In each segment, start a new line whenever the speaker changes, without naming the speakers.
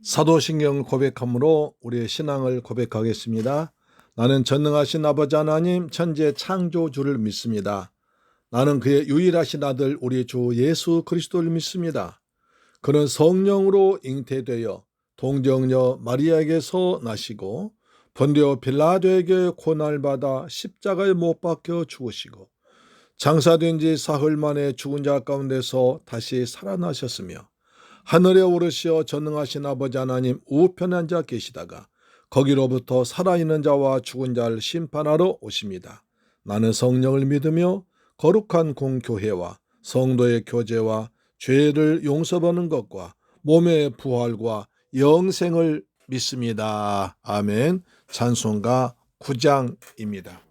사도신경 고백함으로 우리의 신앙을 고백하겠습니다. 나는 전능하신 아버지 하나님 천지의 창조주를 믿습니다. 나는 그의 유일하신 아들 우리 주 예수 그리스도를 믿습니다. 그는 성령으로 잉태되어 동정녀 마리아에게서 나시고 본디오 빌라도에게 고난받아 십자가에 못 박혀 죽으시고 장사된 지 사흘 만에 죽은 자 가운데서 다시 살아나셨으며 하늘에 오르시어 전능하신 아버지 하나님 우편에 앉아 계시다가 거기로부터 살아있는 자와 죽은 자를 심판하러 오십니다. 나는 성령을 믿으며 거룩한 공교회와 성도의 교제와 죄를 용서받는 것과 몸의 부활과 영생을 믿습니다. 아멘. 찬송가 9장입니다.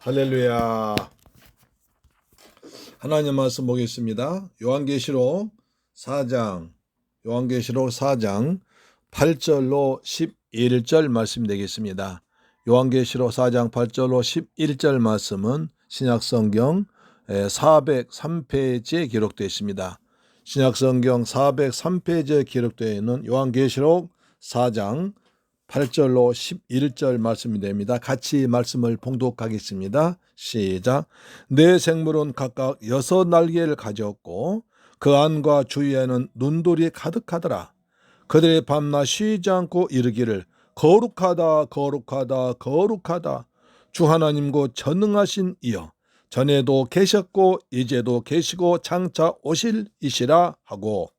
할렐루야. 하나님 말씀 보겠습니다. 요한계시록 4장 8절로 11절 말씀 되겠습니다. 요한계시록 4장 8절로 11절 말씀은 신약성경 403페이지에 기록되어 있습니다. 신약성경 403페이지에 기록되어 있는 요한계시록 4장 8절로 11절 말씀이 됩니다. 같이 말씀을 봉독하겠습니다. 시작. 네 생물은 각각 6날개를 가졌고 그 안과 주위에는 눈돌이 가득하더라. 그들이 밤낮 쉬지 않고 이르기를 거룩하다 거룩하다 거룩하다 주 하나님 곧 전능하신 이여 전에도 계셨고 이제도 계시고 장차 오실 이시라 하고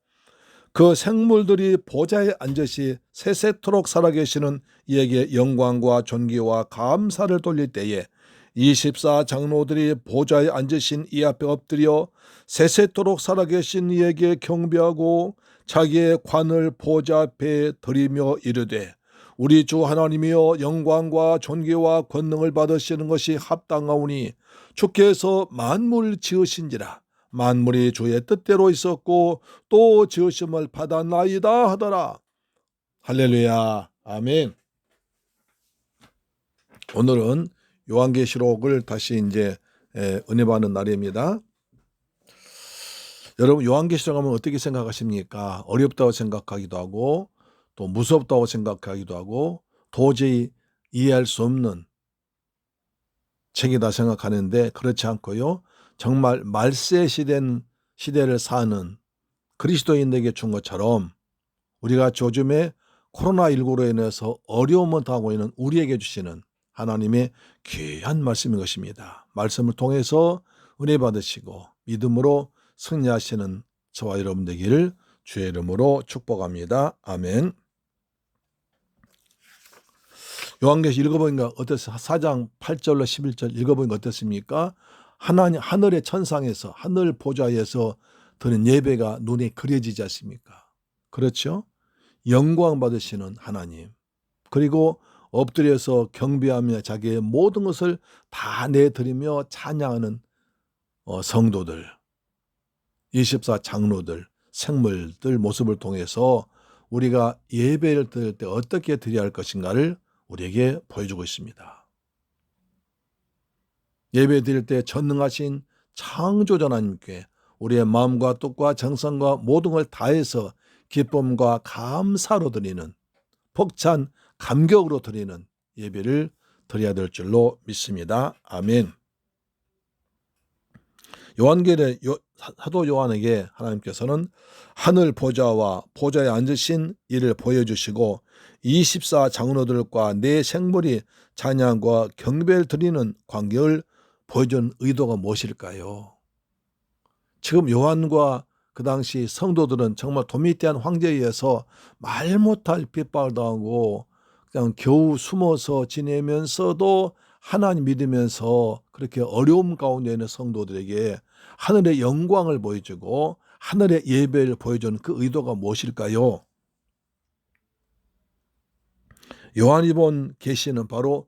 그 생물들이 보좌에 앉으시 세세토록 살아계시는 이에게 영광과 존귀와 감사를 돌릴 때에 24 장로들이 보좌에 앉으신 이 앞에 엎드려 세세토록 살아계신 이에게 경배하고 자기의 관을 보좌 앞에 드리며 이르되 우리 주 하나님이여 영광과 존귀와 권능을 받으시는 것이 합당하오니 주께서 만물을 지으신지라 만물이 주의 뜻대로 있었고 또 지으심을 받았나이다 하더라. 할렐루야. 아멘. 오늘은 요한계시록을 다시 이제 은혜 받는 날입니다. 여러분 요한계시록 하면 어떻게 생각하십니까? 어렵다고 생각하기도 하고 또 무섭다고 생각하기도 하고 도저히 이해할 수 없는 책이다 생각하는데 그렇지 않고요. 정말 말세 시대를 사는 그리스도인에게 준 것처럼 우리가 요즘에 코로나19로 인해서 어려움을 당하고 있는 우리에게 주시는 하나님의 귀한 말씀인 것입니다. 말씀을 통해서 은혜 받으시고 믿음으로 승리하시는 저와 여러분 되기를 주의 이름으로 축복합니다. 아멘. 요한계시 읽어보니까 어땠어요? 4장 8절로 11절 읽어보니까 어떻습니까? 하늘의 천상에서 하늘 보좌에서 드는 예배가 눈에 그려지지 않습니까? 그렇죠? 영광 받으시는 하나님 그리고 엎드려서 경배하며 자기의 모든 것을 다 내드리며 찬양하는 성도들 24 장로들 생물들 모습을 통해서 우리가 예배를 드릴 때 어떻게 드려야 할 것인가를 우리에게 보여주고 있습니다. 예배 드릴 때 전능하신 창조자 하나님께 우리의 마음과 뜻과 정성과 모든 걸 다해서 기쁨과 감사로 드리는 벅찬 감격으로 드리는 예배를 드려야 될 줄로 믿습니다. 아멘. 사도 요한에게 하나님께서는 하늘 보좌와 보좌에 앉으신 이를 보여주시고 24 장로들과 네 생물이 찬양과 경배를 드리는 광경을 보여준 의도가 무엇일까요? 지금 요한과 그 당시 성도들은 정말 도미티안 황제에 의해서 말 못할 핍박을 당하고 그냥 겨우 숨어서 지내면서도 하나님 믿으면서 그렇게 어려움 가운데 있는 성도들에게 하늘의 영광을 보여주고 하늘의 예배를 보여주는 그 의도가 무엇일까요? 요한이 본 계시는 바로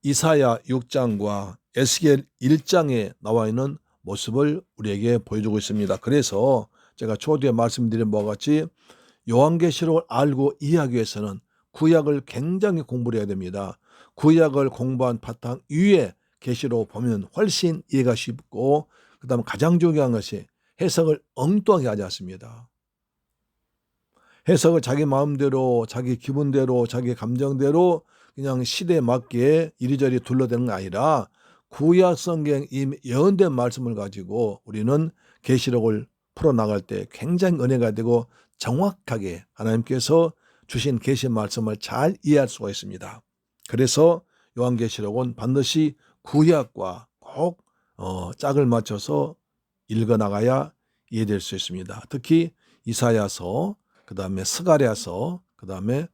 이사야 6장과 에스겔 1장에 나와 있는 모습을 우리에게 보여주고 있습니다. 그래서 제가 초대에 말씀드린 바와 같이 요한계시록을 알고 이해하기 위해서는 구약을 굉장히 공부를 해야 됩니다. 구약을 공부한 바탕 위에 계시록 보면 훨씬 이해가 쉽고 그 다음에 가장 중요한 것이 해석을 엉뚱하게 하지 않습니다. 해석을 자기 마음대로 자기 기분대로 자기 감정대로 그냥 시대에 맞게 이리저리 둘러대는 게 아니라 구약 성경 이미 예언된 말씀을 가지고 우리는 계시록을 풀어나갈 때 굉장히 은혜가 되고 정확하게 하나님께서 주신 계시 말씀을 잘 이해할 수가 있습니다. 그래서 요한계시록은 반드시 구약과 꼭 짝을 맞춰서 읽어나가야 이해될 수 있습니다. 특히 이사야서, 그 다음에 스가랴서, 그 다음에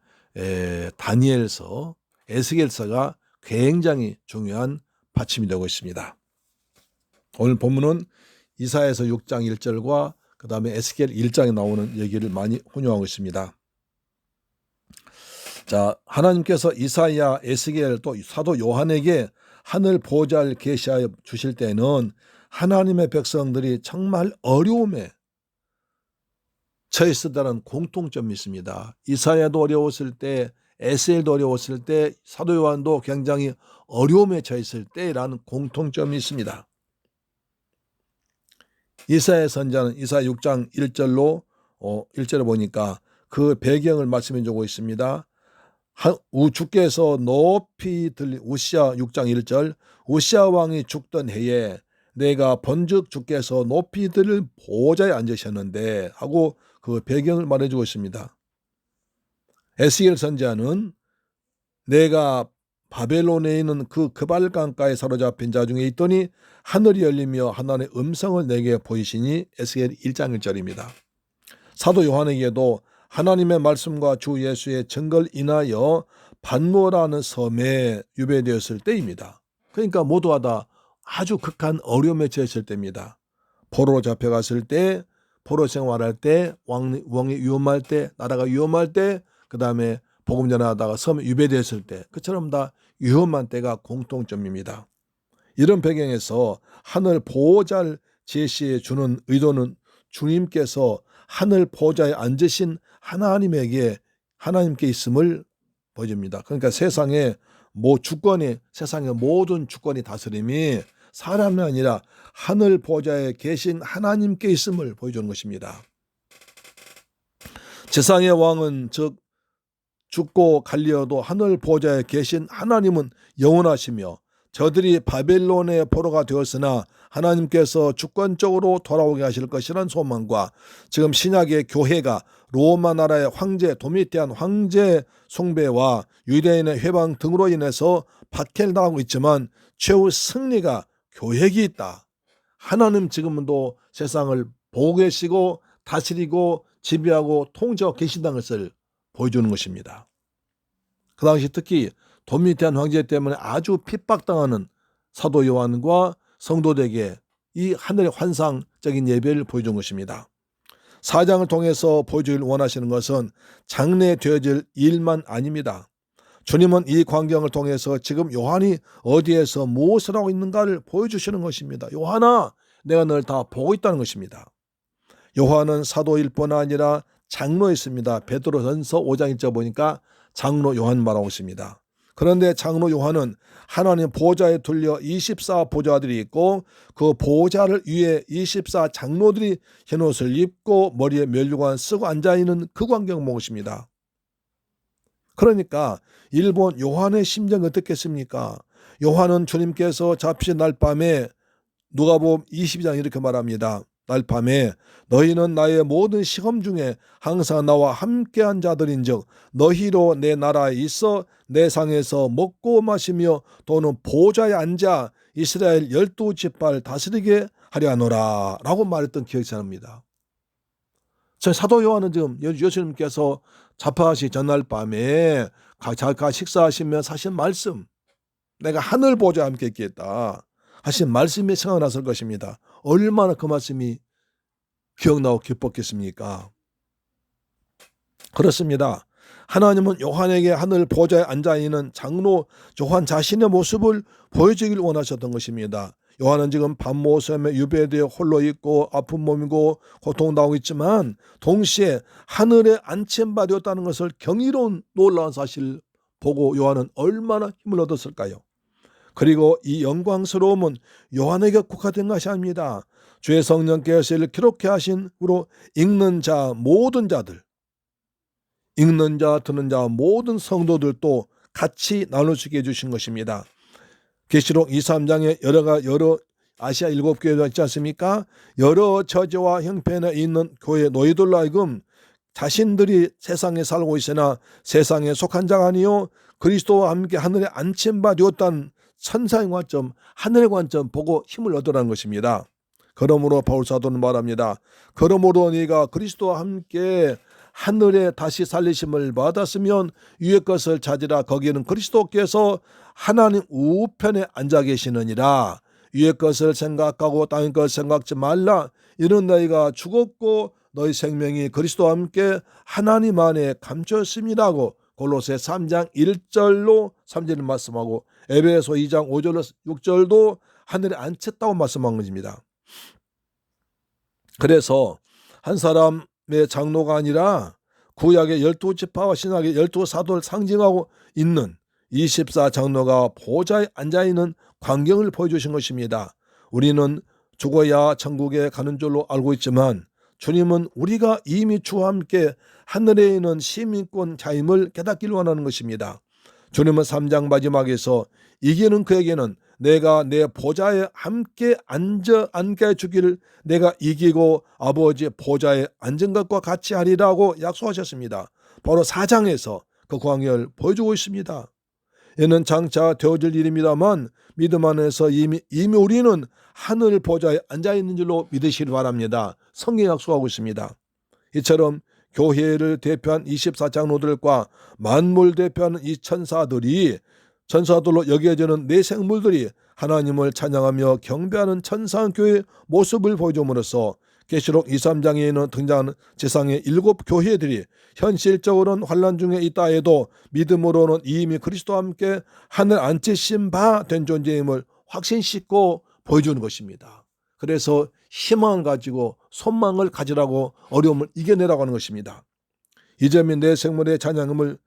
다니엘서, 에스겔서가 굉장히 중요한 받침이 되고 있습니다. 오늘 본문은 이사야서 6장 1절과 그 다음에 에스겔 1장에 나오는 얘기를 많이 혼용하고 있습니다. 자, 하나님께서 이사야, 에스겔 또 사도 요한에게 하늘 보좌를 계시하여 주실 때는 하나님의 백성들이 정말 어려움에 처했었다는 공통점이 있습니다. 이사야도 어려웠을 때, 에스엘도 어려웠을 때, 사도 요한도 굉장히 어려움에 처했을 때라는 공통점이 있습니다. 이사야 선자는 이사야 6장 1절에 보니까 그 배경을 말씀해 주고 있습니다. 주께서 높이 들린 우시야 6장 1절, 우시야 왕이 죽던 해에 내가 본즉 주께서 높이 들릴 보좌에 앉으셨는데 하고 그 배경을 말해주고 있습니다. 에스겔 선지자는 내가 바벨론에 있는 그 그발강가에 사로잡힌 자 중에 있더니 하늘이 열리며 하나님의 음성을 내게 보이시니 에스겔 1장 1절입니다. 사도 요한에게도 하나님의 말씀과 주 예수의 증거를 인하여 반모라는 섬에 유배되었을 때입니다. 그러니까 모두가 다 아주 극한 어려움에 처했을 때입니다. 포로로 잡혀갔을 때, 포로 생활할 때, 왕이 위험할 때, 나라가 위험할 때, 그 다음에 복음 전하다가 섬에 유배되었을 때, 그처럼 다 위험한 때가 공통점입니다. 이런 배경에서 하늘 보호자를 제시해 주는 의도는 주님께서 하늘 보좌에 앉으신 하나님께 있음을 보여줍니다. 그러니까 세상의 모든 주권이 다스림이 사람이 아니라 하늘 보좌에 계신 하나님께 있음을 보여주는 것입니다. 세상의 왕은 즉 죽고 갈리어도 하늘 보좌에 계신 하나님은 영원하시며 저들이 바벨론의 포로가 되었으나 하나님께서 주권적으로 돌아오게 하실 것이라는 소망과 지금 신약의 교회가 로마 나라의 황제 도미티안 황제 숭배와 유대인의 회방 등으로 인해서 박해당하고 있지만 최후 승리가 교회에 있다. 하나님 지금도 세상을 보고 계시고 다스리고 지배하고 통제하고 계신다는 것을 보여주는 것입니다. 그 당시 특히 도미티안 황제 때문에 아주 핍박당하는 사도 요한과 성도들에게 이 하늘의 환상적인 예배를 보여준 것입니다. 사장을 통해서 보여주길 원하시는 것은 장래되어질 일만 아닙니다. 주님은 이 광경을 통해서 지금 요한이 어디에서 무엇을 하고 있는가를 보여주시는 것입니다. 요한아, 내가 널 다 보고 있다는 것입니다. 요한은 사도일 뿐 아니라 장로였습니다. 베드로전서 5장 1절 보니까 장로 요한 말하고 있습니다. 그런데 장로 요한은 하나님 보좌에 둘려 24 보좌들이 있고 그 보좌를 위에 24 장로들이 흰옷을 입고 머리에 면류관 쓰고 앉아있는 그 광경 모습입니다. 그러니까 일본 요한의 심정이 어떻겠습니까? 요한은 주님께서 잡히신 날 밤에 누가복음 22장 이렇게 말합니다. 날 밤에 너희는 나의 모든 시험 중에 항상 나와 함께한 자들인즉 너희로 내 나라에 있어 내 상에서 먹고 마시며 또는 보좌에 앉아 이스라엘 12지파를 다스리게 하려 하노라 라고 말했던 기억이 납니다. 사도 요한은 지금 예수님께서 잡혀가시 전날 밤에 가 식사하시며 하신 말씀, 내가 하늘 보좌와 함께 있겠다 하신 말씀이 생각났을 것입니다. 얼마나 그 말씀이 기억나고 기뻤겠습니까? 그렇습니다. 하나님은 요한에게 하늘 보좌에 앉아있는 장로 요한 자신의 모습을 보여주길 원하셨던 것입니다. 요한은 지금 반모섬에 유배되어 홀로 있고 아픈 몸이고 고통당하고 있지만 동시에 하늘에 앉힌 바 되었다는 것을 경이로운 놀라운 사실을 보고 요한은 얼마나 힘을 얻었을까요? 그리고 이 영광스러움은 요한에게 국화된 것이 아닙니다. 주의 성령께서 이를 기록해 하신 후로 읽는 자 모든 자들, 읽는 자 듣는 자 모든 성도들도 같이 나눌 수 있게 해주신 것입니다. 계시록 2, 3장에 여러 아시아 7교회가 있지 않습니까? 여러 처지와 형편에 있는 교회 너희들로 하여금 자신들이 세상에 살고 있으나 세상에 속한 자가 아니요 그리스도와 함께 하늘에 앉힌 바 되었다는 천사의 관점, 하늘의 관점 보고 힘을 얻으라는 것입니다. 그러므로 바울사도는 말합니다. 그러므로 네가 그리스도와 함께 하늘에 다시 살리심을 받았으면 위의 것을 찾으라. 거기는 그리스도께서 하나님 우편에 앉아 계시느니라. 위의 것을 생각하고 땅의 것을 생각지 말라. 이는 너희가 죽었고 너희 생명이 그리스도와 함께 하나님 안에 감춰있음이라고 골로새 3장 1절로 3절을 말씀하고 에베소 2장 5절로 6절도 하늘에 앉혔다고 말씀한 것입니다. 그래서 한 사람의 장로가 아니라 구약의 12지파와 신약의 12사도를 상징하고 있는 24장로가 보좌에 앉아있는 광경을 보여주신 것입니다. 우리는 죽어야 천국에 가는 줄로 알고 있지만 주님은 우리가 이미 주와 함께 하늘에 있는 시민권 자임을 깨닫기를 원하는 것입니다. 주님은 3장 마지막에서 이기는 그에게는 내가 내 보좌에 함께 앉게 해주기를 내가 이기고 아버지 보좌에 앉은 것과 같이 하리라고 약속하셨습니다. 바로 4장에서 그 광야를 보여주고 있습니다. 이는 장차 되어질 일입니다만 믿음 안에서 이미 우리는 하늘 보좌에 앉아있는 줄로 믿으시길 바랍니다. 성경이 약속하고 있습니다. 이처럼 교회를 대표한 24장로들과 만물 대표하는 이 천사들로 여겨지는 네 생물들이 하나님을 찬양하며 경배하는 천상 교회의 모습을 보여줌으로써 계시록 2, 3장에는 등장하는 지상의 7 교회들이 현실적으로는 환난 중에 있다 해도 믿음으로는 이미 그리스도와 함께 하늘 앉히신 바 된 존재임을 확신짓고 보여주는 것입니다. 그래서 희망을 가지고 소망을 가지라고 어려움을 이겨내라고 하는 것입니다. 이 점이 내 생물의 찬양을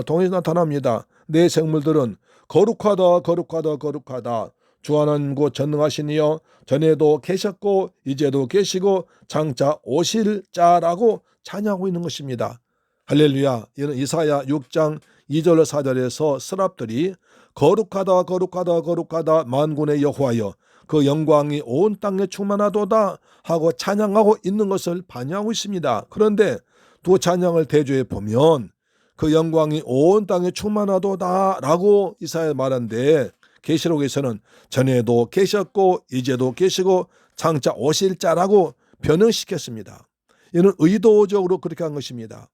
통해서 나타납니다. 내 생물들은 거룩하다 거룩하다 거룩하다 주 하나님고 전능하시니여 전에도 계셨고 이제도 계시고 장차 오실 자라고 찬양하고 있는 것입니다. 할렐루야. 이는 이사야 6장 2절 4절에서 스랍들이 거룩하다 거룩하다 거룩하다 만군의 여호와여 그 영광이 온 땅에 충만하도다 하고 찬양하고 있는 것을 반영하고 있습니다. 그런데 두 찬양을 대조해 보면 그 영광이 온 땅에 충만하도다 라고 이사야 말하는데 계시록에서는 전에도 계셨고 이제도 계시고 장차 오실 자라고 변형시켰습니다. 이는 의도적으로 그렇게 한 것입니다.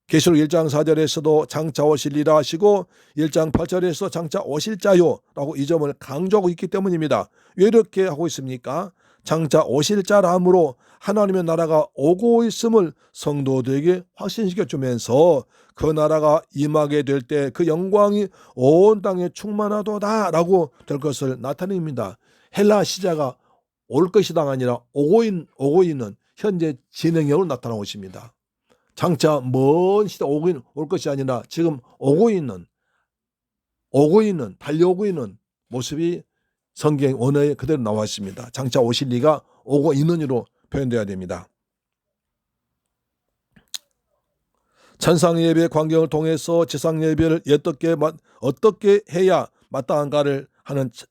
계시록 1장 4절에서도 장차 오실이라 하시고 1장 8절에서 장차 오실 자요 라고 이 점을 강조하고 있기 때문입니다. 왜 이렇게 하고 있습니까? 장차 오실 자라 함으로 하나님의 나라가 오고 있음을 성도들에게 확신시켜 주면서 그 나라가 임하게 될 때 그 영광이 온 땅에 충만하도다 라고 될 것을 나타냅니다. 헬라 시자가 올 것이다 아니라 오고 있는 현재 진행형으로 나타나고 있습니다. 장차 먼 시대 올 것이 아니라 지금 오고 있는 달려오고 있는 모습이 성경 언어에 그대로 나와 있습니다. 장차 오실 리가 오고 있는 이로 표현되어야 됩니다. 천상 예배 광경을 통해서 지상 예배를 어떻게 해야 마땅한가를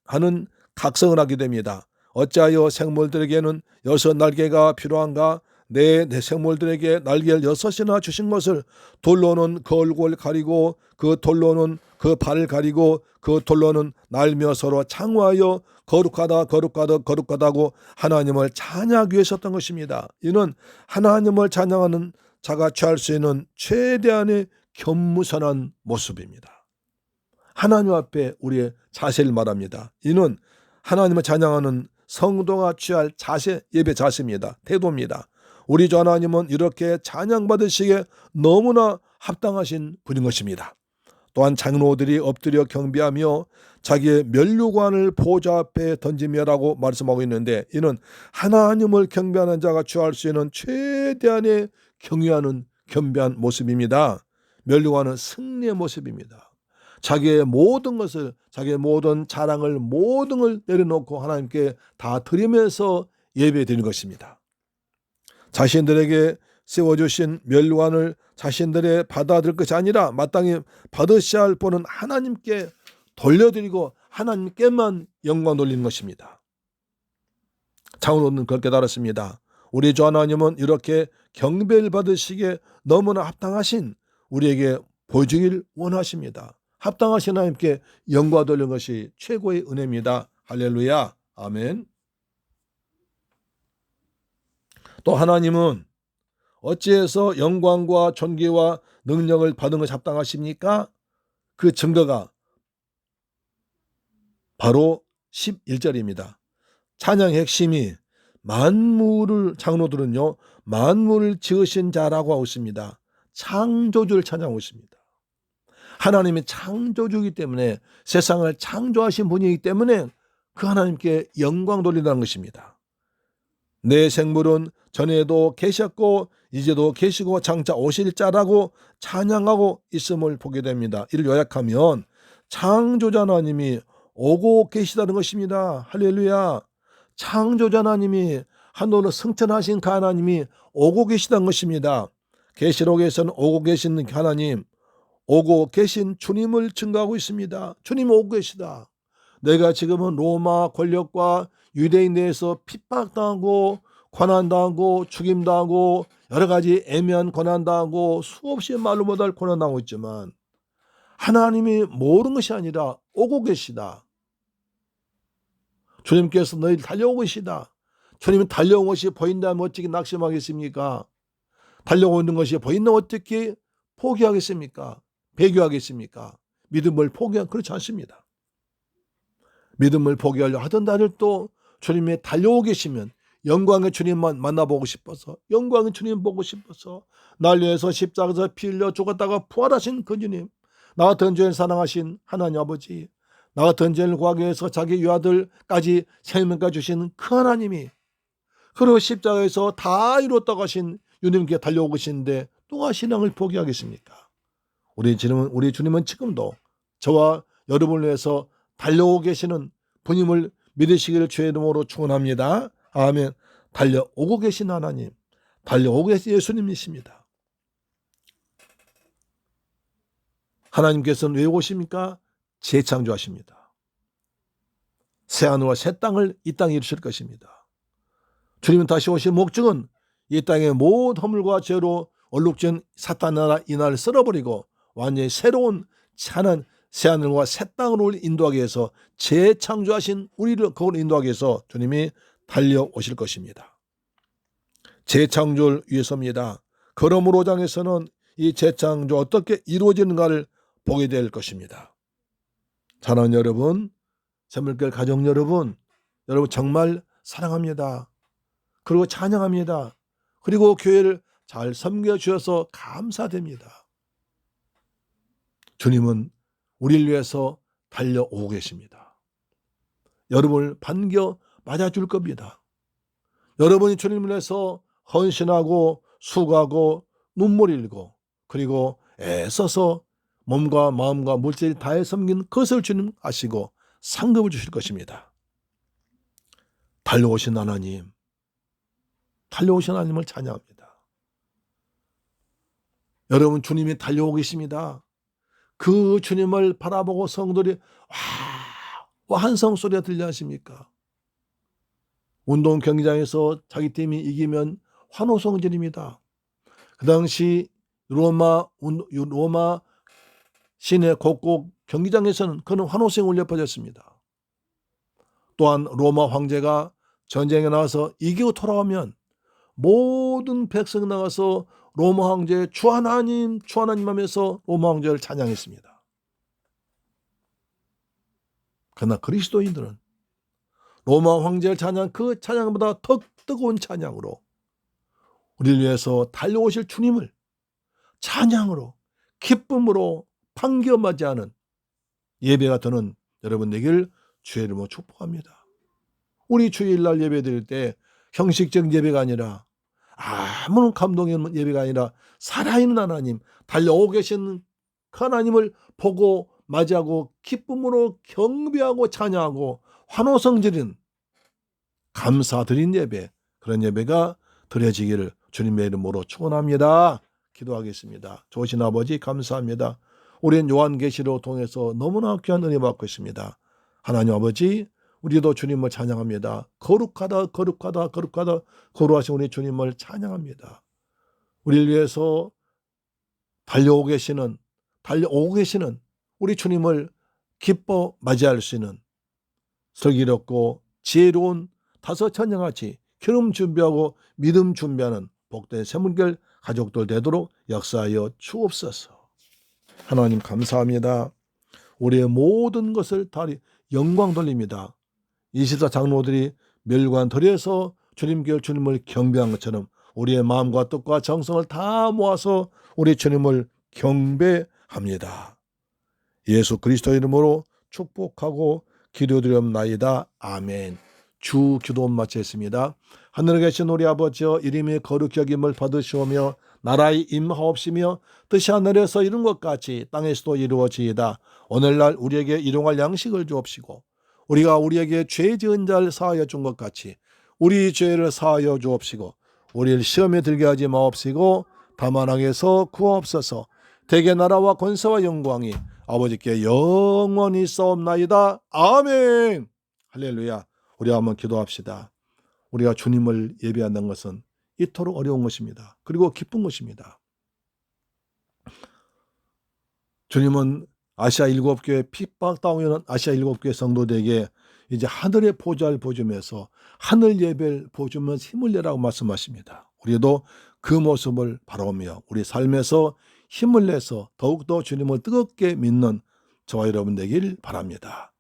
하는 각성을 하게 됩니다. 어찌하여 생물들에게는 6 날개가 필요한가? 내 생물들에게 날개를 6이나 주신 것을 돌로는 그 얼굴을 가리고 그 돌로는 그 발을 가리고 그 돌로는 날며 서로 창화하여 거룩하다 거룩하다 거룩하다고 하나님을 찬양하기 위해서였던 것입니다. 이는 하나님을 찬양하는 자가 취할 수 있는 최대한의 겸무선한 모습입니다. 하나님 앞에 우리의 자세를 말합니다. 이는 하나님을 찬양하는 성도가 취할 자세, 예배 자세입니다. 태도입니다. 우리 주 하나님은 이렇게 찬양받으시기에 너무나 합당하신 분인 것입니다. 또한 장로들이 엎드려 경배하며 자기의 면류관을 보좌 앞에 던지며라고 말씀하고 있는데 이는 하나님을 경배하는 자가 취할 수 있는 최대한의 경외하는 겸비한 모습입니다. 면류관은 승리의 모습입니다. 자기의 모든 것을 자기의 모든 자랑을 모든 걸 내려놓고 하나님께 다 드리면서 예배드리는 것입니다. 자신들에게 세워주신 면류관을 자신들의 받아들일 것이 아니라 마땅히 받으셔야 할 분은 하나님께 돌려드리고 하나님께만 영광 돌리는 것입니다. 장로는 그렇게 깨달았습니다. 우리 주 하나님은 이렇게 경배를 받으시기에 너무나 합당하신 우리에게 보여주길 원하십니다. 합당하신 하나님께 영광 돌리는 것이 최고의 은혜입니다. 할렐루야. 아멘. 또 하나님은 어찌해서 영광과 존귀와 능력을 받은 것이 합당하십니까? 그 증거가 바로 11절입니다. 찬양의 핵심이 장로들은요 만물을 지으신 자라고 하고 있습니다. 창조주를 찬양하고 있습니다. 하나님이 창조주이기 때문에, 세상을 창조하신 분이기 때문에 그 하나님께 영광 돌린다는 것입니다. 내 생물은 전에도 계셨고 이제도 계시고 장차 오실 자라고 찬양하고 있음을 보게 됩니다. 이를 요약하면 창조자 하나님이 오고 계시다는 것입니다. 할렐루야. 창조자 하나님이, 하늘로 승천하신 그 하나님이 오고 계시다는 것입니다. 계시록에서는 오고 계신 하나님, 오고 계신 주님을 증거하고 있습니다. 주님 오고 계시다. 내가 지금은 로마 권력과 유대인 내에서 핍박당하고 고난당하고 죽임당하고 여러 가지 애매한 고난당하고 수없이 말로 못할 고난당하고 있지만 하나님이 모르는 것이 아니라 오고 계시다. 주님께서 너희를 달려오고 계시다. 주님이 달려온 것이 보인다면 어떻게 낙심하겠습니까? 달려오고 있는 것이 보인다면 어떻게 포기하겠습니까? 배교하겠습니까? 믿음을 그렇지 않습니다. 믿음을 포기하려 하던 나를 또 주님이 달려오고 계시면 영광의 주님만 만나보고 싶어서, 영광의 주님 보고 싶어서, 날 위해서 십자가에서 피 흘려 죽었다가 부활하신 그 주님, 나 같은 죄인을 사랑하신 하나님 아버지, 나 같은 죄인을 구하기 위해서 자기 유아들까지 생명까지 주신 그 하나님이, 그리고 십자가에서 다 이뤘다고 하신 주님께 달려오고 계시는데 누가 신앙을 포기하겠습니까? 우리 주님은 지금도 저와 여러분을 위해서 달려오고 계시는 분임을 믿으시기를 주의 이름으로 축원합니다. 아멘. 달려오고 계신 하나님, 달려오고 계신 예수님이십니다. 하나님께서는 왜 오십니까? 재창조하십니다. 새하늘과 새 땅을 이 땅에 이루실 것입니다. 주님은 다시 오실 목적은 이 땅의 모든 허물과 죄로 얼룩진 사탄 나라 이 나라를 쓸어버리고 완전히 새로운 찬한 새하늘과 새 땅으로 인도하기 위해서, 재창조하신 우리를 그걸 인도하기 위해서 주님이 달려오실 것입니다. 재창조를 위해서입니다. 그러므로 5장에서는 이 재창조 어떻게 이루어지는가를 보게 될 것입니다. 사랑하는 여러분, 샘물교회 가족 여러분 정말 사랑합니다. 그리고 찬양합니다. 그리고 교회를 잘 섬겨주셔서 감사됩니다. 주님은 우리를 위해서 달려오고 계십니다. 여러분을 반겨 맞아줄 겁니다. 여러분이 주님을 위해서 헌신하고 수고하고 눈물 흘리고 그리고 애써서 몸과 마음과 물질을 다해 섬긴 그것을 주님 아시고 상급을 주실 것입니다. 달려오신 하나님을 찬양합니다. 여러분, 주님이 달려오고 계십니다. 그 주님을 바라보고 성도들이 와 한성 소리가 들려 하십니까? 운동 경기장에서 자기 팀이 이기면 환호성질입니다. 그 당시 로마 시내 곳곳 경기장에서는 그런 환호성이 울려 퍼졌습니다. 또한 로마 황제가 전쟁에 나와서 이기고 돌아오면 모든 백성이 나가서 로마 황제 주 하나님 하면서 로마 황제를 찬양했습니다. 그러나 그리스도인들은 로마 황제를 찬양, 그 찬양보다 더 뜨거운 찬양으로 우리를 위해서 달려오실 주님을 찬양으로 기쁨으로 반겨맞이하는 예배가 되는 여러분 되기를 주의 이름으로 축복합니다. 우리 주일날 예배 드릴 때 형식적 예배가 아니라, 아무런 감동이 없는 예배가 아니라 살아있는 하나님, 달려오고 계신 그 하나님을 보고 맞이하고 기쁨으로 경배하고 찬양하고 환호성 지른 감사드린 예배, 그런 예배가 드려지기를 주님의 이름으로 축원합니다. 기도하겠습니다. 좋으신 아버지 감사합니다. 우리는 요한계시록 통해서 너무나 귀한 은혜 받고 있습니다. 하나님 아버지, 우리도 주님을 찬양합니다. 거룩하다 거룩하다 거룩하다 거룩하신 우리 주님을 찬양합니다. 우리를 위해서 달려오고 계시는 우리 주님을 기뻐 맞이할 수 있는 슬기롭고 지혜로운 다섯 천녀같이 기름 준비하고 믿음 준비하는 복된 샘물교회 가족들 되도록 역사하여 주옵소서. 하나님 감사합니다. 우리의 모든 것을 다 영광 돌립니다. 24 장로들이 멸관들에서 주님을 경배한 것처럼 우리의 마음과 뜻과 정성을 다 모아서 우리 주님을 경배합니다. 예수 그리스도 이름으로 축복하고 기도드리옵나이다. 아멘. 주 기도 마치겠습니다. 하늘에 계신 우리 아버지여, 이름이 거룩히 여김을 받으시오며 나라의 임하옵시며 뜻이 하늘에서 이룬 것 같이 땅에서도 이루어지이다. 오늘날 우리에게 일용할 양식을 주옵시고 우리가 우리에게 죄 지은 자를 사하여 준 것 같이 우리 죄를 사하여 주옵시고 우리를 시험에 들게 하지 마옵시고 다만 악에서 구하옵소서. 대개 나라와 권세와 영광이 아버지께 영원히 있사옵나이다. 아멘. 할렐루야. 우리 한번 기도합시다. 우리가 주님을 예배한다는 것은 이토록 어려운 것입니다. 그리고 기쁜 것입니다. 주님은 아시아 7교회 핍박당하는 아시아 7교회 성도들에게 이제 하늘의 보좌를 보여주면서 하늘 예배를 보여주면서 힘을 내라고 말씀하십니다. 우리도 그 모습을 바라보며 우리 삶에서 힘을 내서 더욱더 주님을 뜨겁게 믿는 저와 여러분 되길 바랍니다.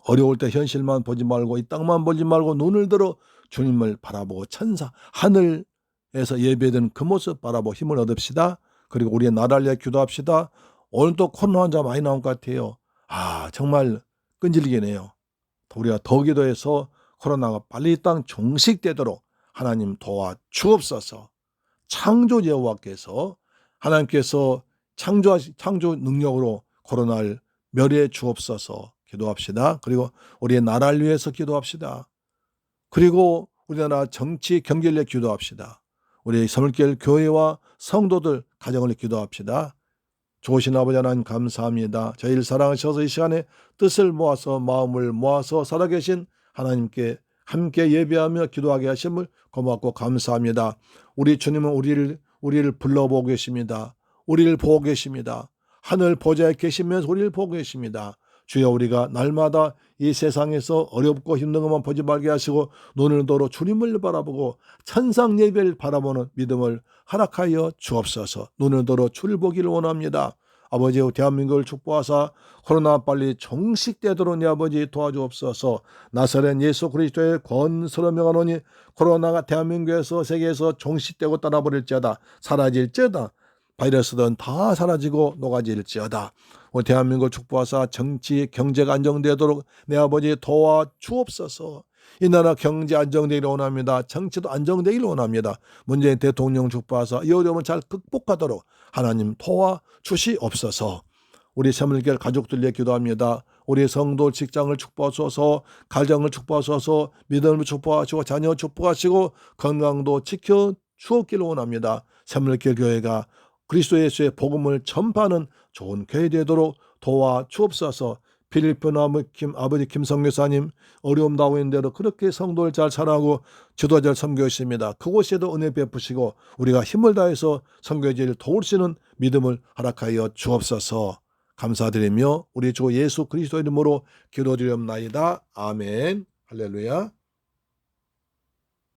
어려울 때 현실만 보지 말고 이 땅만 보지 말고 눈을 들어 주님을 바라보고 천사 하늘에서 예배된 그 모습 바라보고 힘을 얻읍시다. 그리고 우리의 나라를 위해 기도합시다. 오늘 또 코로나 환자 많이 나온 것 같아요. 정말 끈질기네요. 우리가 더 기도해서 코로나가 빨리 이 땅 종식되도록 하나님 도와 주옵소서. 창조 여호와께서 하나님께서 창조 능력으로 코로나를 멸해 주옵소서. 기도합시다. 그리고 우리의 나라를 위해서 기도합시다. 그리고 우리나라 정치 경제를 위해 기도합시다. 우리 서울길 교회와 성도들 가정을 위해 기도합시다. 좋으신 아버지 하나님 감사합니다. 저희를 사랑하셔서 이 시간에 뜻을 모아서 마음을 모아서 살아계신 하나님께 함께 예배하며 기도하게 하심을 고맙고 감사합니다. 우리 주님은 우리를 불러보고 계십니다. 우리를 보고 계십니다. 하늘 보좌에 계시면서 우리를 보고 계십니다. 주여, 우리가 날마다 이 세상에서 어렵고 힘든 것만 보지 말게 하시고 눈을 들어 주님을 바라보고 천상 예배를 바라보는 믿음을 허락하여 주옵소서. 눈을 들어 주를 보기를 원합니다. 아버지, 대한민국을 축복하사 코로나 빨리 종식되도록 내 아버지 도와주옵소서. 나사렛 예수 그리스도의 권세로 명하노니 코로나가 대한민국에서 세계에서 종식되고 떠나버릴지어다. 사라질지어다. 바이러스든 다 사라지고 녹아질지어다. 우리 대한민국을 축복하사 정치 경제가 안정되도록 내 아버지 도와 주옵소서. 이 나라 경제 안정되기를 원합니다. 정치도 안정되기를 원합니다. 문재인 대통령 축복하사 이 어려움을 잘 극복하도록 하나님 도와 주시옵소서. 우리 새물결 가족들 위해 기도합니다. 우리 성도 직장을 축복하소서, 가정을 축복하소서, 믿음을 축복하시고 자녀 축복하시고 건강도 지켜 주옵기를 원합니다. 새물결 교회가 그리스도 예수의 복음을 전파하는 좋은 교회 되도록 도와 주옵소서. 필리핀 아버지 김성교사님 어려움 나오고 있는 대로 그렇게 성도를 잘 사랑하고 지도자를 섬겨주십니다. 그곳에도 은혜 베푸시고 우리가 힘을 다해서 선교지를 도울 수 있는 믿음을 허락하여 주옵소서. 감사드리며 우리 주 예수 그리스도 이름으로 기도드리옵나이다. 아멘. 할렐루야.